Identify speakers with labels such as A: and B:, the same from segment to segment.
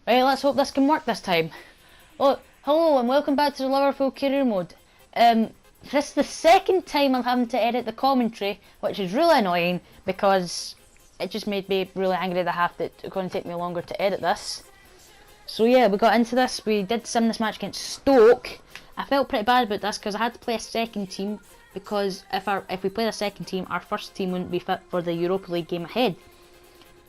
A: Right, let's hope this can work this time. Oh, hello and welcome back to the Liverpool career mode. This is the second time I'm having to edit the commentary, which is really annoying because it just made me really angry that it's going to take me longer to edit this. So yeah, we got into this. We did sim this match against Stoke. I felt pretty bad about this because I had to play a second team because if we played a second team, our first team wouldn't be fit for the Europa League game ahead.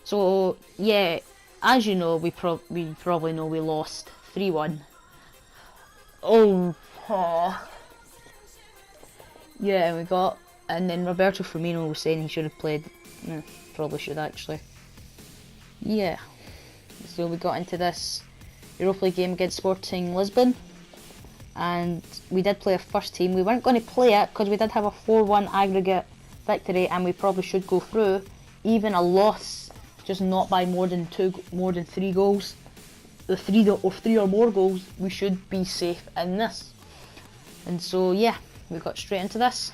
A: So yeah, as you know, we probably know we lost 3-1. Oh. Yeah, and then Roberto Firmino was saying he should have played. Probably should actually. Yeah. So we got into this Europa League game against Sporting Lisbon, and we did play a first team. We weren't going to play it because we did have a 4-1 aggregate victory, and we probably should go through. Even a loss, just not by more than 3 goals. The three or more goals, we should be safe in this. And so yeah, we got straight into this.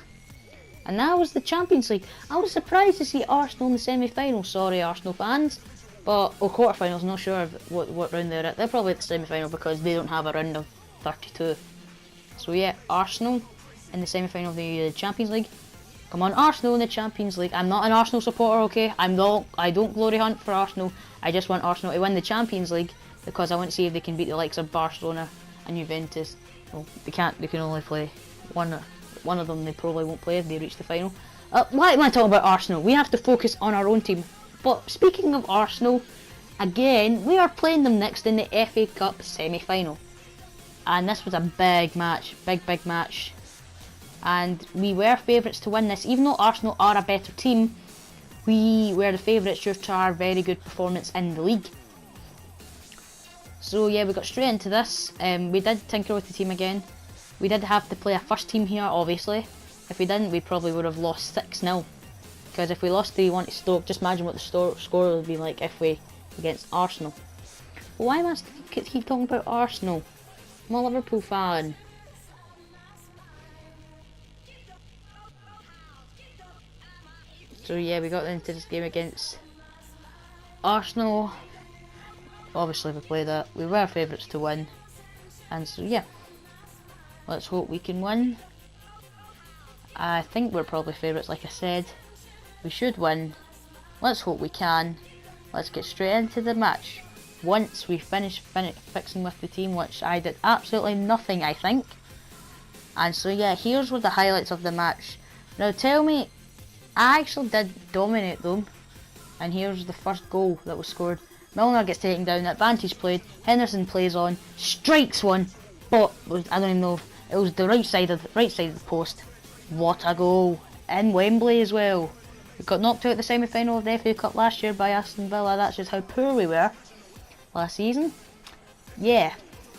A: And that was the Champions League. I was surprised to see Arsenal in the semi-final. Sorry, Arsenal fans. But, quarterfinals, not sure what round they're at. They're probably at the semi-final because they don't have a round of 32. So yeah, Arsenal in the semi-final of the Champions League. Come on, Arsenal in the Champions League. I'm not an Arsenal supporter, okay? I don't glory hunt for Arsenal. I just want Arsenal to win the Champions League because I want to see if they can beat the likes of Barcelona and Juventus. Well, they can't. They can only play one of them. They probably won't play if they reach the final. Why am I talking about Arsenal? We have to focus on our own team. But speaking of Arsenal, again, we are playing them next in the FA Cup semi-final. And this was a big match, big match. And we were favourites to win this. Even though Arsenal are a better team, we were the favourites due to our very good performance in the league. So yeah, we got straight into this. We did tinker with the team again. We did have to play a first team here, obviously. If we didn't, we probably would have lost 6-0. Because if we lost 3-1 to Stoke, just imagine what the score would be like if we against Arsenal. But why must I keep talking about Arsenal? I'm a Liverpool fan. So yeah, we got into this game against Arsenal. Obviously we played that. We were favourites to win. And so yeah, let's hope we can win. I think we're probably favourites, like I said. We should win. Let's hope we can. Let's get straight into the match. Once we finish fixing with the team, which I did absolutely nothing, I think. And so yeah, here's what the highlights of the match. Now tell me, I actually did dominate them. And here's the first goal that was scored. Milner gets taken down, advantage played, Henderson plays on, strikes one, but I don't even know if it was the right side of the post. What a goal! In Wembley as well. We got knocked out of the semi-final of the FA Cup last year by Aston Villa. That's just how poor we were last season. Yeah,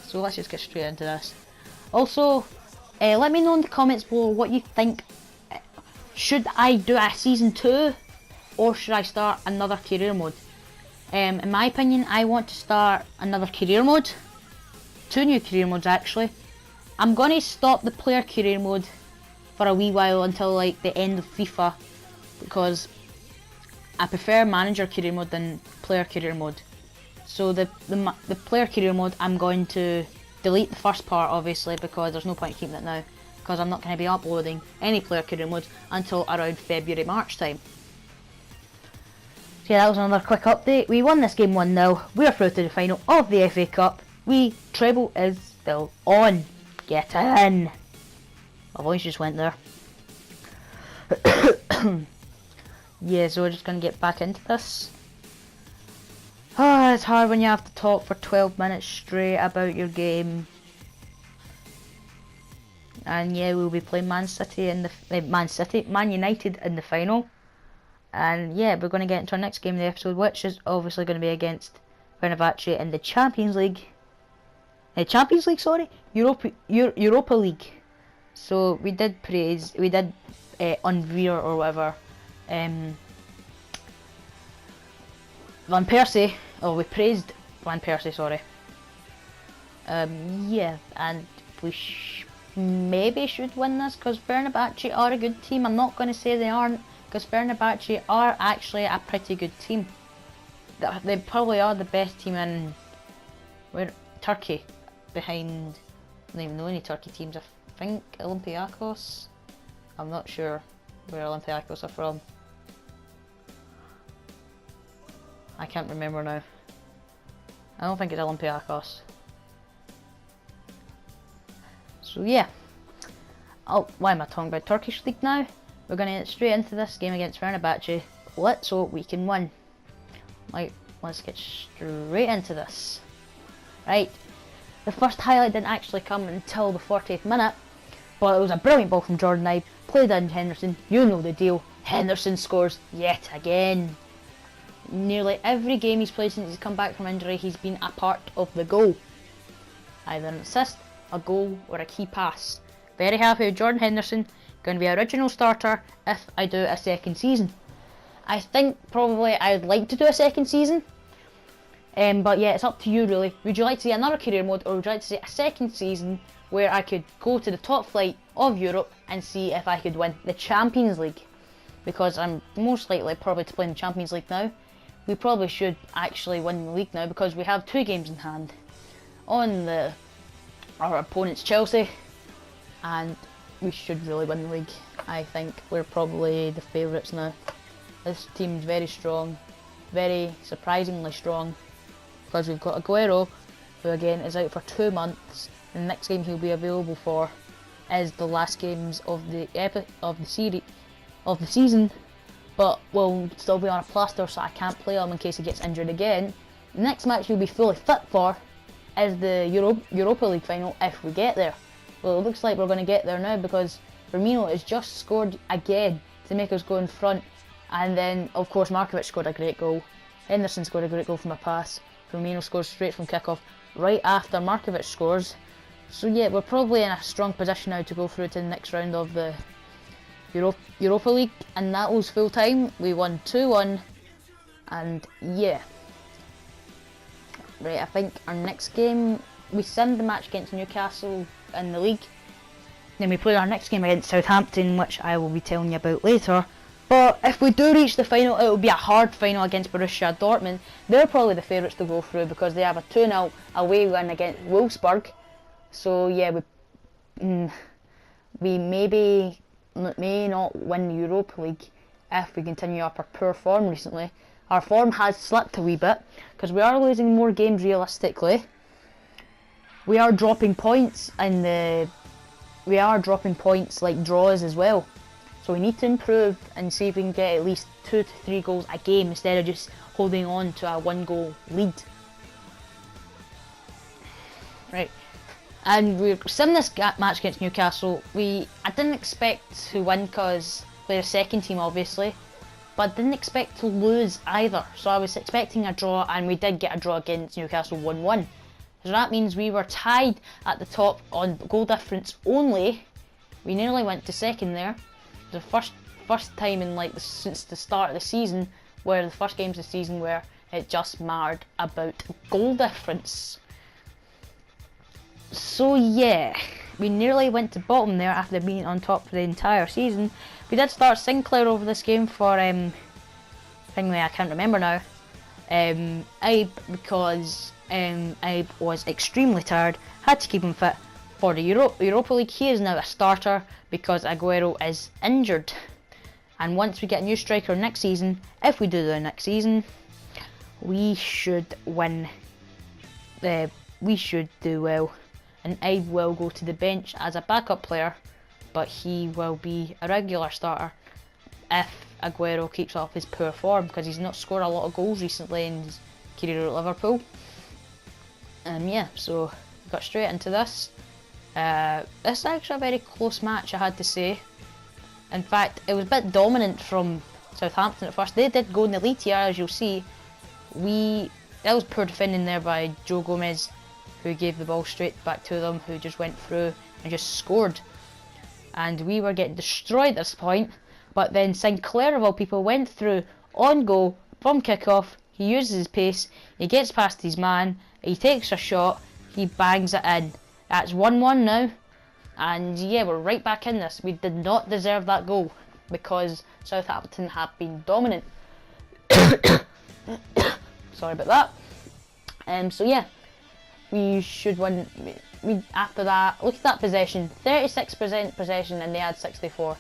A: so let's just get straight into this. Also, let me know in the comments below what you think. Should I do a season 2 or should I start another career mode? In my opinion, I want to start another career mode. 2 new career modes actually. I'm going to stop the player career mode for a wee while until like the end of FIFA, because I prefer manager career mode than player career mode. So the player career mode, I'm going to delete the first part obviously because there's no point keeping it now, because I'm not going to be uploading any player career modes until around February-March time. So yeah, that was another quick update. We won this game 1-0. We're through to the final of the FA Cup. Treble is still on. Get in. My voice just went there. Yeah, so we're just going to get back into this. It's hard when you have to talk for 12 minutes straight about your game. And yeah, we'll be playing Man United in the final. And yeah, we're going to get into our next game of the episode, which is obviously going to be against Fenerbahce in the Champions League. Europa League. So we did unveer or whatever. Van Persie. Oh, we praised Van Persie, sorry. Yeah, and we maybe should win this because Fenerbahce are a good team. I'm not going to say they aren't, because Fenerbahce are actually a pretty good team. They probably are the best team in We're Turkey behind. I don't even know any Turkey teams. I think Olympiacos. I'm not sure where Olympiacos are from. I can't remember now. I don't think it's Olympiacos. So yeah. Oh, why am I talking about Turkish League now? We're going to get straight into this game against Fenerbahce. Let's hope we can win. Right, let's get straight into this. Right, the first highlight didn't actually come until the 40th minute, but it was a brilliant ball from Jordan Ibe, played in Henderson. You know the deal. Henderson scores yet again. Nearly every game he's played since he's come back from injury, he's been a part of the goal. Either an assist, a goal, or a key pass. Very happy with Jordan Henderson. Going to be original starter if I do a second season. I think probably I'd like to do a second season. But yeah, it's up to you really. Would you like to see another career mode, or would you like to see a second season where I could go to the top flight of Europe and see if I could win the Champions League? Because I'm most likely probably to play in the Champions League now. We probably should actually win the league now because we have 2 games in hand on our opponent's Chelsea, and we should really win the league. I think we're probably the favourites now. This team's very strong, very surprisingly strong, because we've got Aguero, who again is out for 2 months. The next game he'll be available for is the last games of the season, but will still be on a plaster, so I can't play him in case he gets injured again. The next match he'll be fully fit for is the Europa League final if we get there. Well, it looks like we're going to get there now because Firmino has just scored again to make us go in front, and then of course Markovic scored a great goal. Henderson scored a great goal from a pass. Firmino scores straight from kick-off right after Markovic scores. So yeah, we're probably in a strong position now to go through to the next round of the Europa League, and that was full time. We won 2-1, and yeah. Right, I think our next game, we send the match against Newcastle in the league. Then we play our next game against Southampton, which I will be telling you about later. But if we do reach the final, it will be a hard final against Borussia Dortmund. They're probably the favourites to go through because they have a 2-0 away win against Wolfsburg. So yeah, we may not win the Europa League if we continue up our poor form recently. Our form has slipped a wee bit because we are losing more games realistically. We are dropping points like draws as well. So we need to improve and see if we can get at least 2 to 3 goals a game instead of just holding on to a 1-goal lead. Right. And we're in this match against Newcastle. I didn't expect to win because we're a second team obviously, but I didn't expect to lose either. So I was expecting a draw, and we did get a draw against Newcastle 1-1. So that means we were tied at the top on goal difference only. We nearly went to second there. The first time in since the start of the season, where the first games of the season where it just mattered about goal difference. So yeah, we nearly went to bottom there after being on top for the entire season. We did start Sinclair over this game for I can't remember now. Ibe, because Ibe was extremely tired, had to keep him fit for the Europa League. He is now a starter because Aguero is injured. And once we get a new striker next season, if we do the next season, we should win. We should do well. And Ibe will go to the bench as a backup player, but he will be a regular starter if Aguero keeps up his poor form, because he's not scored a lot of goals recently in his career at Liverpool. Yeah, so we got straight into this. This is actually a very close match, I had to say. In fact, it was a bit dominant from Southampton at first. They did go in the lead here, as you'll see. That was poor defending there by Joe Gomez, who gave the ball straight back to them, who just went through and just scored. And we were getting destroyed at this point, but then Sinclair of all people went through on goal from kick-off. He uses his pace, he gets past his man, he takes a shot, he bangs it in. That's 1-1 now, and yeah, we're right back in this. We did not deserve that goal because Southampton have been dominant. Sorry about that. So yeah, we should win. After that, look at that possession, 36% possession, and they had 64.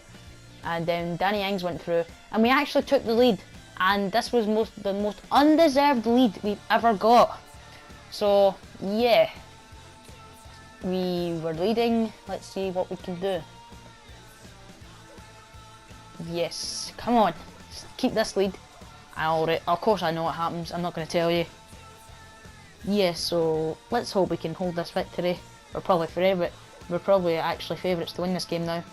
A: And then Danny Ings went through, and we actually took the lead. And this was the most undeserved lead we've ever got. So yeah, we were leading. Let's see what we can do. Yes, come on, keep this lead. Of course I know what happens, I'm not going to tell you. Yeah, so let's hope we can hold this victory. We're probably actually favourites to win this game now.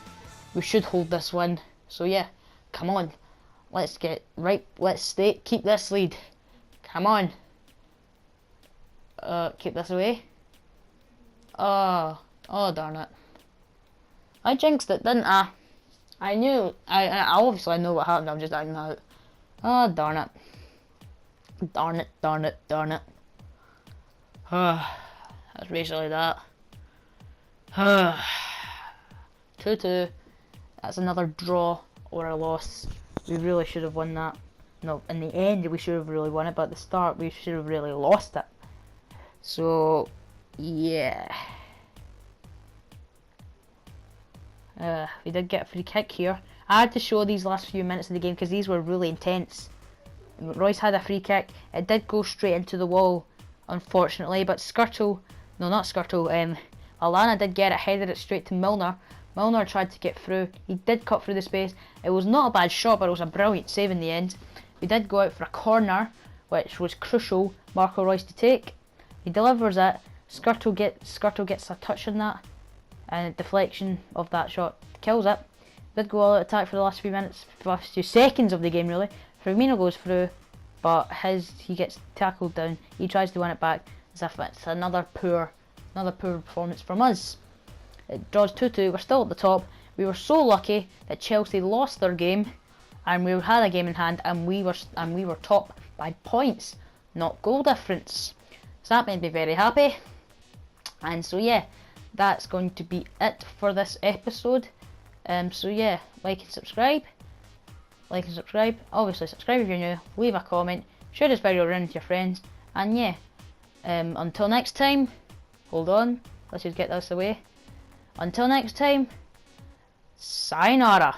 A: We should hold this win. So yeah, come on. Let's keep this lead. Come on. Keep this away. Oh darn it. I jinxed it, didn't I? I knew, I obviously know what happened, I'm just acting out. Oh darn it. Darn it. That's basically that. 2-2. That's another draw or a loss. We really should have won that. No, in the end we should have really won it, but at the start we should have really lost it. So yeah. We did get a free kick here. I had to show these last few minutes of the game because these were really intense. Royce had a free kick. It did go straight into the wall, unfortunately, but Alana did get it, headed it straight to Milner. Milner tried to get through. He did cut through the space. It was not a bad shot, but it was a brilliant save in the end. We did go out for a corner, which was crucial, Marco Royce to take. He delivers it. Skirtle gets a touch on that, and a deflection of that shot kills it. Did go all out attack for the last few seconds of the game really. Firmino goes through, but he gets tackled down. He tries to win it back as if it's another poor performance from us. It draws 2-2. We're still at the top. We were so lucky that Chelsea lost their game, and we had a game in hand, and we were top by points, not goal difference. So that made me very happy. And so yeah, that's going to be it for this episode. So yeah, like and subscribe. Obviously subscribe if you're new. Leave a comment. Share this video around with your friends. And yeah, until next time. Hold on, let's just get this away. Until next time, sayonara.